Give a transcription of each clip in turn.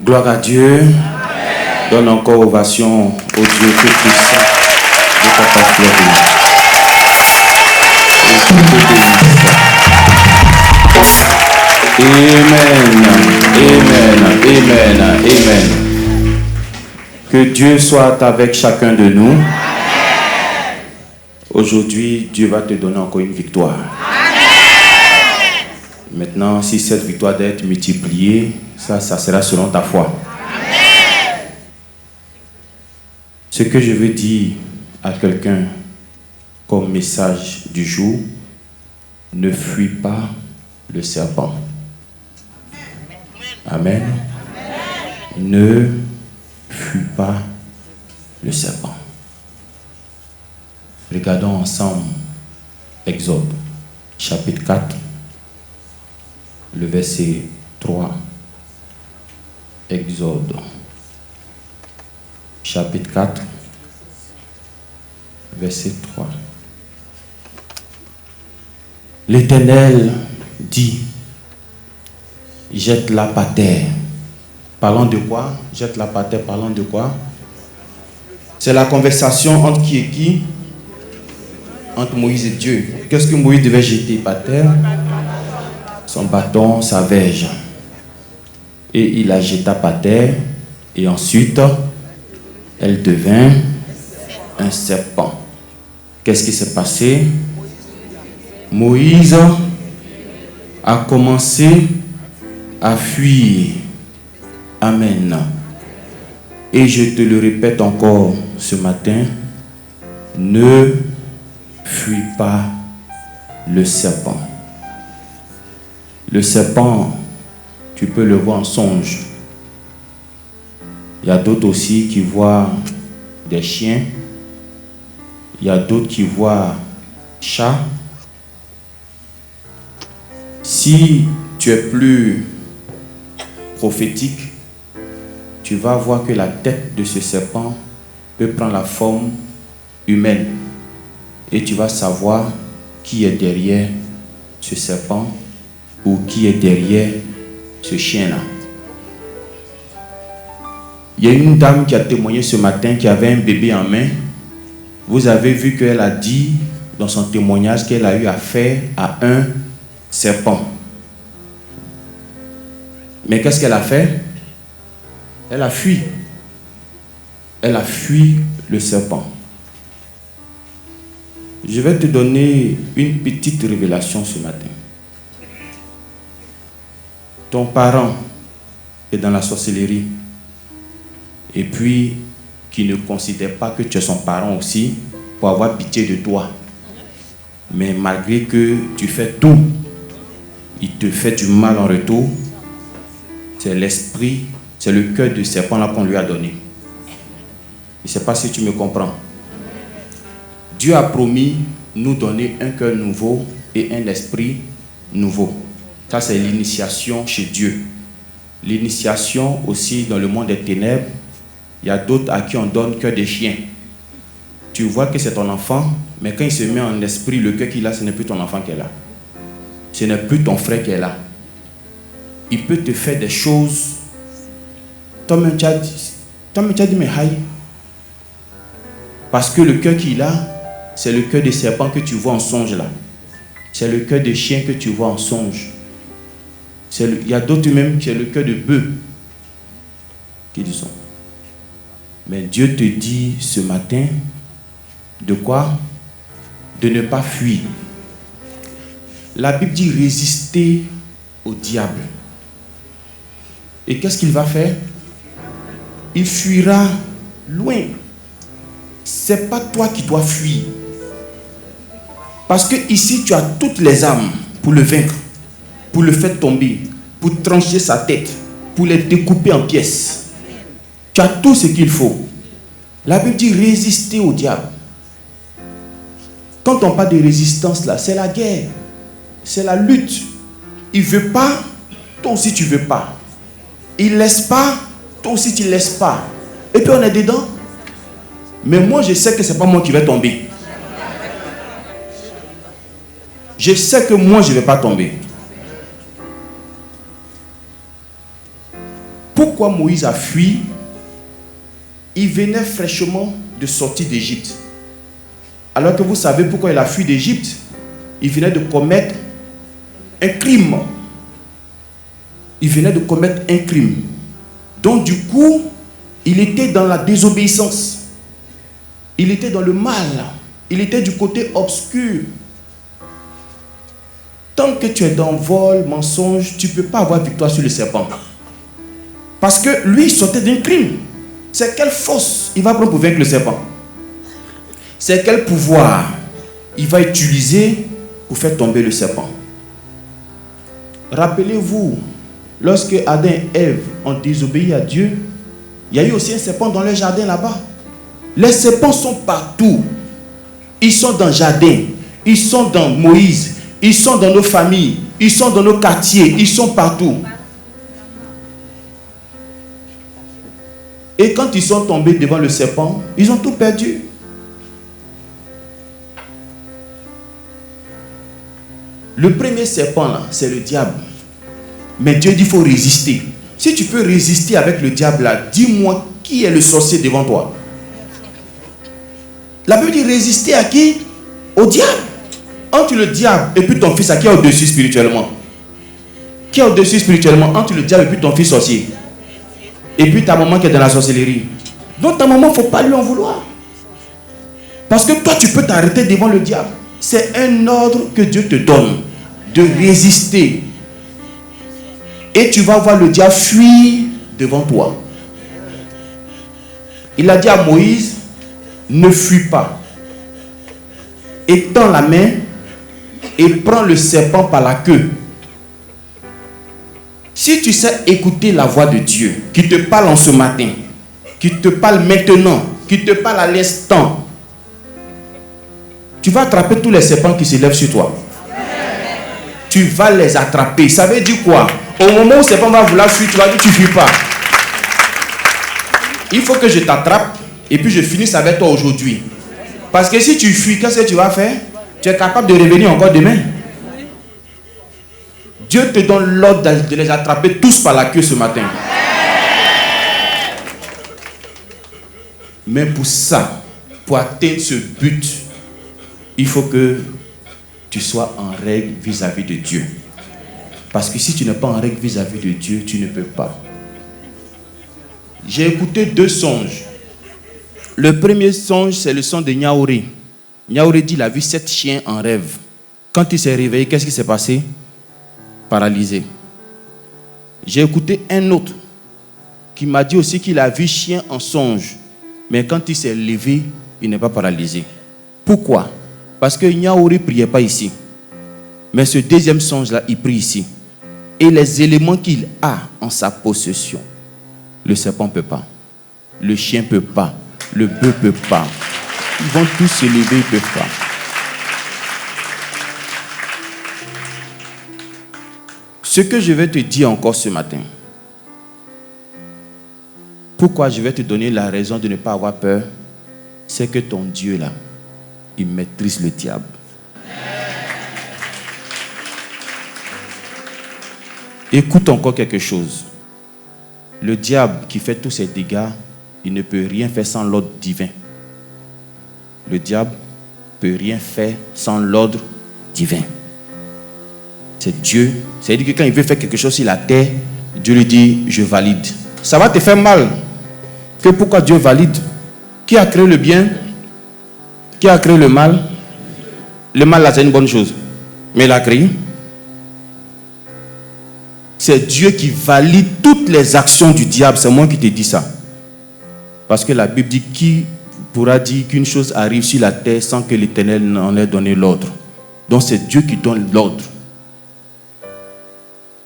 Gloire à Dieu. Amen. Donne encore ovation au Dieu Tout-Puissant de Papa Fleury. Amen, amen, amen, amen. Que Dieu soit avec chacun de nous. Amen. Aujourd'hui, Dieu va te donner encore une victoire. Amen. Maintenant, si cette victoire doit être multipliée, ça sera selon ta foi. Amen. Ce que je veux dire à quelqu'un comme message du jour, ne fuis pas le serpent. Amen. Amen. Ne fuis pas le serpent. Regardons ensemble Exode, chapitre 4, le verset 3. Exode, chapitre 4, verset 3. L'Éternel dit, jette-la par terre. Parlant de quoi? Jette-la par terre, parlant de quoi? C'est la conversation entre qui et qui? Entre Moïse et Dieu. Qu'est-ce que Moïse devait jeter par terre? Son bâton, sa verge. Et il la jeta par terre. Et ensuite, elle devint un serpent. Qu'est-ce qui s'est passé? Moïse a commencé à fuir. Amen. Et je te le répète encore ce matin, ne fuis pas le serpent. Le serpent, tu peux le voir en songe. Il y a d'autres aussi qui voient des chiens. Il y a d'autres qui voient chats. Si tu es plus prophétique, tu vas voir que la tête de ce serpent peut prendre la forme humaine. Et tu vas savoir qui est derrière ce serpent ou qui est derrière ce chien-là. Il y a une dame qui a témoigné ce matin qui avait un bébé en main. Vous avez vu qu'elle a dit dans son témoignage qu'elle a eu affaire à un serpent. Mais qu'est-ce qu'elle a fait? Elle a fui. Elle a fui le serpent. Je vais te donner une petite révélation ce matin. Ton parent est dans la sorcellerie et puis qui ne considère pas que tu es son parent aussi pour avoir pitié de toi. Mais malgré que tu fais tout, il te fait du mal en retour. C'est l'esprit, c'est le cœur du serpent là qu'on lui a donné. Je ne sais pas si tu me comprends. Dieu a promis nous donner un cœur nouveau et un esprit nouveau. Ça, c'est l'initiation chez Dieu. L'initiation aussi dans le monde des ténèbres. Il y a d'autres à qui on donne cœur de chien. Tu vois que c'est ton enfant, mais quand il se met en esprit, le cœur qu'il a, ce n'est plus ton enfant qu'elle a. Ce n'est plus ton frère qu'elle a. Il peut te faire des choses. Toi-même, tu as dit, mais aïe. Parce que le cœur qu'il a, c'est le cœur de serpent que tu vois en songe là. C'est le cœur de chien que tu vois en songe. Il y a d'autres même qui c'est le cœur de bœuf qui disent. Mais Dieu te dit ce matin de quoi? De ne pas fuir. La Bible dit résister au diable. Et qu'est-ce qu'il va faire? Il fuira loin. C'est pas toi qui dois fuir. Parce que ici tu as toutes les armes pour le vaincre, pour le faire tomber, pour trancher sa tête, pour les découper en pièces. Tu as tout ce qu'il faut. La Bible dit résister au diable. Quand on parle de résistance là, c'est la guerre, c'est la lutte. Il ne veut pas, toi aussi tu ne veux pas. Il ne laisse pas, toi aussi tu ne laisses pas. Et puis on est dedans. Mais moi je sais que ce n'est pas moi qui vais tomber. Je sais que moi je ne vais pas tomber. Pourquoi Moïse a fui? Il venait fraîchement de sortir d'Égypte. Alors que vous savez pourquoi il a fui d'Égypte? Il venait de commettre un crime. Il venait de commettre un crime. Donc du coup, il était dans la désobéissance. Il était dans le mal. Il était du côté obscur. Tant que tu es dans vol, mensonge, tu ne peux pas avoir victoire sur le serpent. Parce que lui, il sortait d'un crime. C'est quelle force il va prendre pour vaincre le serpent? C'est quel pouvoir il va utiliser pour faire tomber le serpent? Rappelez-vous, lorsque Adam et Ève ont désobéi à Dieu, il y a eu aussi un serpent dans le jardin là-bas. Les serpents sont partout. Ils sont dans le jardin. Ils sont dans Moïse. Ils sont dans nos familles. Ils sont dans nos quartiers. Ils sont partout. Et quand ils sont tombés devant le serpent, ils ont tout perdu. Le premier serpent là, c'est le diable. Mais Dieu dit qu'il faut résister. Si tu peux résister avec le diable là, dis-moi qui est le sorcier devant toi. La Bible dit résister à qui? Au diable. Entre le diable et puis ton fils, à qui est au-dessus spirituellement? Qui est au-dessus spirituellement entre le diable et puis ton fils sorcier? Et puis ta maman qui est dans la sorcellerie. Donc ta maman, il ne faut pas lui en vouloir. Parce que toi, tu peux t'arrêter devant le diable. C'est un ordre que Dieu te donne de résister. Et tu vas voir le diable fuir devant toi. Il a dit à Moïse, ne fuis pas. Étends la main et prends le serpent par la queue. Si tu sais écouter la voix de Dieu, qui te parle en ce matin, qui te parle maintenant, qui te parle à l'instant, tu vas attraper tous les serpents qui se lèvent sur toi. Tu vas les attraper. Ça veut dire quoi? Au moment où le serpent va vouloir fuir, tu vas dire tu ne fuis pas. Il faut que je t'attrape et puis je finisse avec toi aujourd'hui. Parce que si tu fuis, qu'est-ce que tu vas faire? Tu es capable de revenir encore demain. Dieu te donne l'ordre de les attraper tous par la queue ce matin. Mais pour ça, pour atteindre ce but, il faut que tu sois en règle vis-à-vis de Dieu. Parce que si tu n'es pas en règle vis-à-vis de Dieu, tu ne peux pas. J'ai écouté 2 songes. Le premier songe, c'est le son de Niaouré. Niaouré dit qu'il a vu 7 chiens en rêve. Quand il s'est réveillé, qu'est-ce qui s'est passé? Paralysé. J'ai écouté un autre qui m'a dit aussi qu'il a vu chien en songe. Mais quand il s'est levé, il n'est pas paralysé. Pourquoi? Parce que Niaouré ne priait pas ici. Mais ce deuxième songe-là, il prie ici. Et les éléments qu'il a en sa possession, le serpent ne peut pas. Le chien ne peut pas. Le bœuf ne peut pas. Ils vont tous se lever, ils ne peuvent pas. Ce que je vais te dire encore ce matin, pourquoi je vais te donner la raison de ne pas avoir peur, c'est que ton Dieu là, il maîtrise le diable. Écoute encore quelque chose. Le diable qui fait tous ces dégâts, il ne peut rien faire sans l'ordre divin. Le diable ne peut rien faire sans l'ordre divin. C'est Dieu. C'est-à-dire que quand il veut faire quelque chose sur la terre, Dieu lui dit, je valide. Ça va te faire mal. Que pourquoi Dieu valide? Qui a créé le bien? Qui a créé le mal? Le mal là, c'est une bonne chose. Mais il a créé. C'est Dieu qui valide toutes les actions du diable. C'est moi qui te dis ça. Parce que la Bible dit, qui pourra dire qu'une chose arrive sur la terre sans que l'Éternel n'en ait donné l'ordre? Donc c'est Dieu qui donne l'ordre.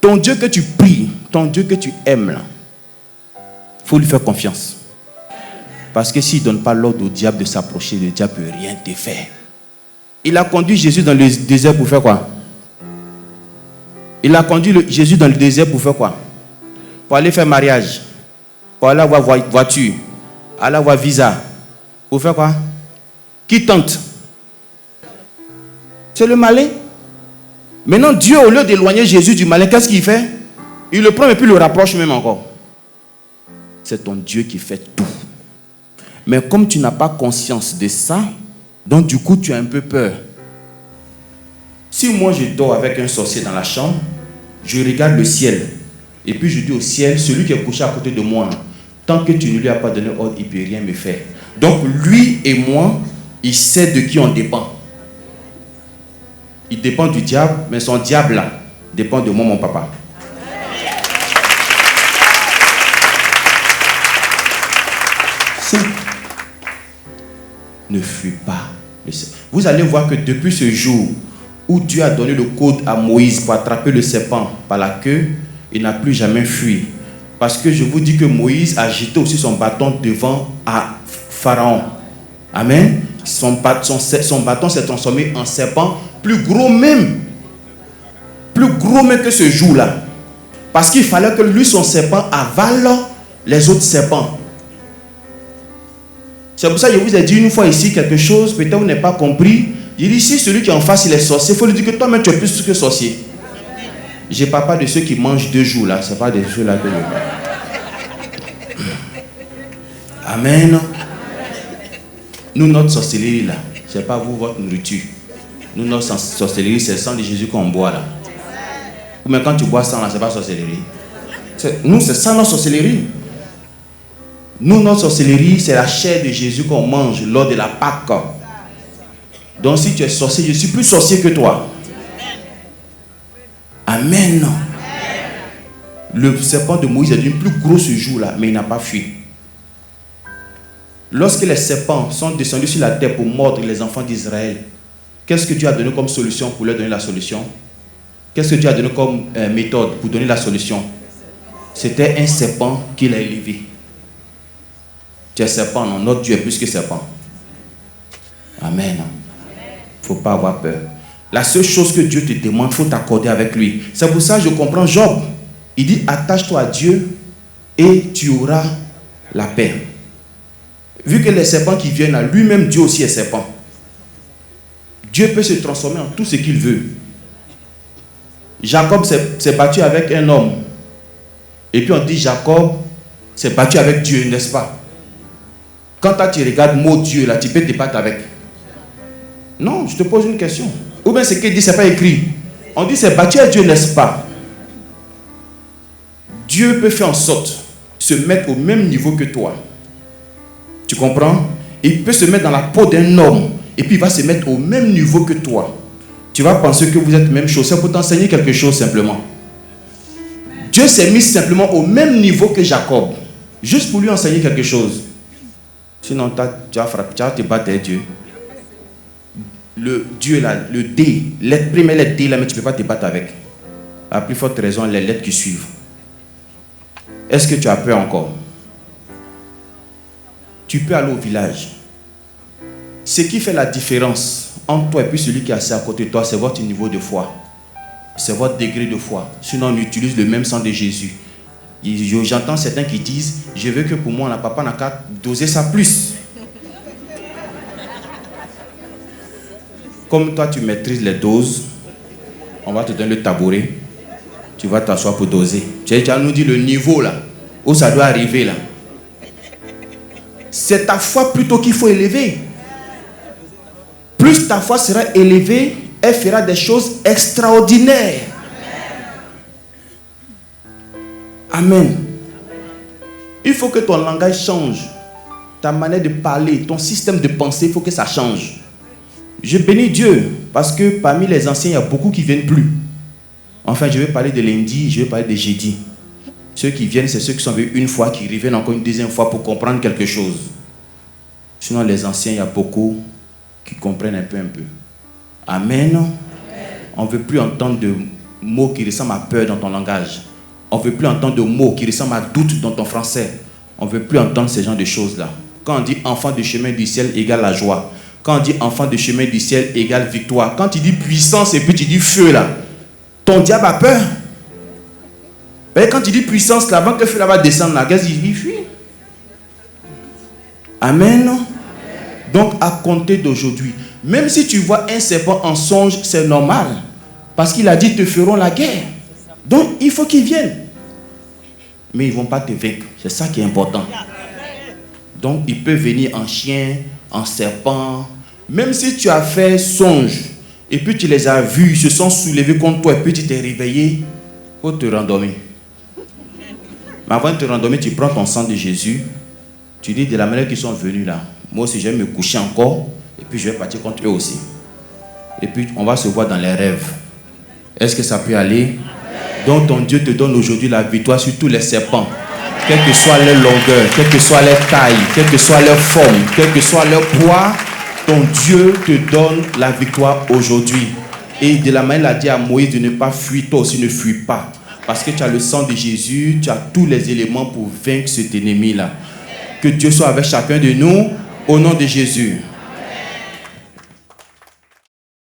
Ton Dieu que tu pries, ton Dieu que tu aimes, il faut lui faire confiance. Parce que s'il ne donne pas l'ordre au diable de s'approcher, le diable ne peut rien te faire. Il a conduit Jésus dans le désert pour faire quoi? Il a conduit Jésus dans le désert pour faire quoi? Pour aller faire mariage. Pour aller avoir voiture. Aller avoir visa. Pour faire quoi? Qui tente? C'est le malin. Maintenant, Dieu, au lieu d'éloigner Jésus du malin, qu'est-ce qu'il fait? Il le prend et puis le rapproche même encore. c'est ton Dieu qui fait tout. Mais comme tu n'as pas conscience de ça, donc du coup tu as un peu peur. Si moi je dors avec un sorcier dans la chambre, je regarde le ciel et puis je dis au ciel, celui qui est couché à côté de moi, tant que tu ne lui as pas donné ordre, il ne peut rien me faire. Donc lui et moi, il sait de qui on dépend. Il dépend du diable, mais son diable là dépend de moi, mon papa. Ne fuis pas. Vous allez voir que depuis ce jour où Dieu a donné le code à Moïse pour attraper le serpent par la queue, il n'a plus jamais fui. Parce que je vous dis que Moïse a jeté aussi son bâton devant à Pharaon. Amen. Son bâton s'est transformé en serpent plus gros même que ce jour-là. Parce qu'il fallait que lui, son serpent, avale les autres serpents. C'est pour ça que je vous ai dit une fois ici quelque chose, peut-être vous n'avez pas compris. Il dit, si celui qui est en face, il est sorcier, il faut lui dire que toi-même, tu es plus que sorcier. Je ne parle pas de ceux qui mangent 2 jours là, ce n'est pas de ceux-là que je parle. Amen. Nous, notre sorcellerie là, ce n'est pas vous, votre nourriture. Nous, notre sorcellerie, c'est le sang de Jésus qu'on boit là. Mais quand tu bois sang là, ce n'est pas sorcellerie. Nous, c'est ça notre sorcellerie. Nous, notre sorcellerie, c'est la chair de Jésus qu'on mange lors de la Pâque. Donc si tu es sorcier, je suis plus sorcier que toi. Amen. Le serpent de Moïse est devenu plus gros ce jour-là, mais il n'a pas fui. Lorsque les serpents sont descendus sur la terre pour mordre les enfants d'Israël, qu'est-ce que Dieu a donné comme solution pour leur donner la solution? Qu'est-ce que Dieu a donné comme méthode pour donner la solution? C'était un serpent qu'il a élevé. Tu es serpent, non? Notre Dieu est plus que serpent. Amen. Il ne faut pas avoir peur. La seule chose que Dieu te demande, il faut t'accorder avec lui. C'est pour ça que je comprends Job. Il dit, attache-toi à Dieu et tu auras la paix. Vu que les serpents qui viennent là, lui-même Dieu aussi est serpent. Dieu peut se transformer en tout ce qu'il veut. Jacob s'est battu avec un homme. Et puis on dit Jacob s'est battu avec Dieu, n'est-ce pas? Quand tu regardes le mot Dieu là, tu peux te battre avec. Non, je te pose une question. Ou bien ce qu'il dit, ce n'est pas écrit. On dit c'est battu à Dieu, n'est-ce pas? Dieu peut faire en sorte de se mettre au même niveau que toi. Tu comprends? Il peut se mettre dans la peau d'un homme et puis il va se mettre au même niveau que toi. Tu vas penser que vous êtes même chose. C'est pour t'enseigner quelque chose simplement. Dieu s'est mis simplement au même niveau que Jacob. Juste pour lui enseigner quelque chose. Sinon, tu vas te battre avec Dieu. Le Dieu là, le D, lettre première lettre D là, mais tu ne peux pas te battre avec. À plus forte raison, les lettres qui suivent. Est-ce que tu as peur encore? Tu peux aller au village. Ce qui fait la différence entre toi et puis celui qui est assis à côté de toi, c'est votre niveau de foi. C'est votre degré de foi. Sinon, on utilise le même sang de Jésus. J'entends certains qui disent, je veux que pour moi, le papa n'a qu'à doser ça plus. Comme toi, tu maîtrises les doses, on va te donner le tabouret. Tu vas t'asseoir pour doser. Tu as nous dit le niveau là, où ça doit arriver là. C'est ta foi plutôt qu'il faut élever. Plus ta foi sera élevée, elle fera des choses extraordinaires. Amen. Il faut que ton langage change. Ta manière de parler, ton système de pensée, il faut que ça change. Je bénis Dieu parce que parmi les anciens, il y a beaucoup qui ne viennent plus. Enfin, je vais parler de lundi, je vais parler de jeudi. Ceux qui viennent, c'est ceux qui sont venus une fois, qui reviennent encore une deuxième fois pour comprendre quelque chose. Sinon, les anciens, il y a beaucoup qui comprennent un peu. Amen. Amen. On ne veut plus entendre de mots qui ressemblent à peur dans ton langage. On ne veut plus entendre de mots qui ressemblent à doute dans ton français. On ne veut plus entendre ce genre de choses-là. Quand on dit enfant du chemin du ciel égale la joie. Quand on dit enfant du chemin du ciel égale victoire. Quand tu dis puissance et puis tu dis feu là, ton diable a peur. Mais quand tu dis puissance là, avant que le feu là va descendre là, qu'est-ce qu'il fuit? Amen. Donc à compter d'aujourd'hui, même si tu vois un serpent en songe, c'est normal. Parce qu'il a dit te feront la guerre. Donc il faut qu'ils viennent. Mais ils ne vont pas te vaincre. C'est ça qui est important. Donc, il peut venir en chien, en serpent. Même si tu as fait songe, et puis tu les as vus, ils se sont soulevés contre toi, et puis tu t'es réveillé, il faut te rendormir. Mais avant de te rendormir, tu prends ton sang de Jésus, tu dis de la manière qu'ils sont venus là, moi aussi je vais me coucher encore, et puis je vais partir contre eux aussi. Et puis on va se voir dans les rêves. Est-ce que ça peut aller? Donc ton Dieu te donne aujourd'hui la victoire sur tous les serpents. Quelle que soit leur longueur, quelle que soit leur taille, quelle que soit leur forme, quel que soit leur poids, ton Dieu te donne la victoire aujourd'hui. Et de la manière, il a dit à Moïse de ne pas fuir, toi aussi ne fuis pas. Parce que tu as le sang de Jésus, tu as tous les éléments pour vaincre cet ennemi-là. Que Dieu soit avec chacun de nous, au nom de Jésus.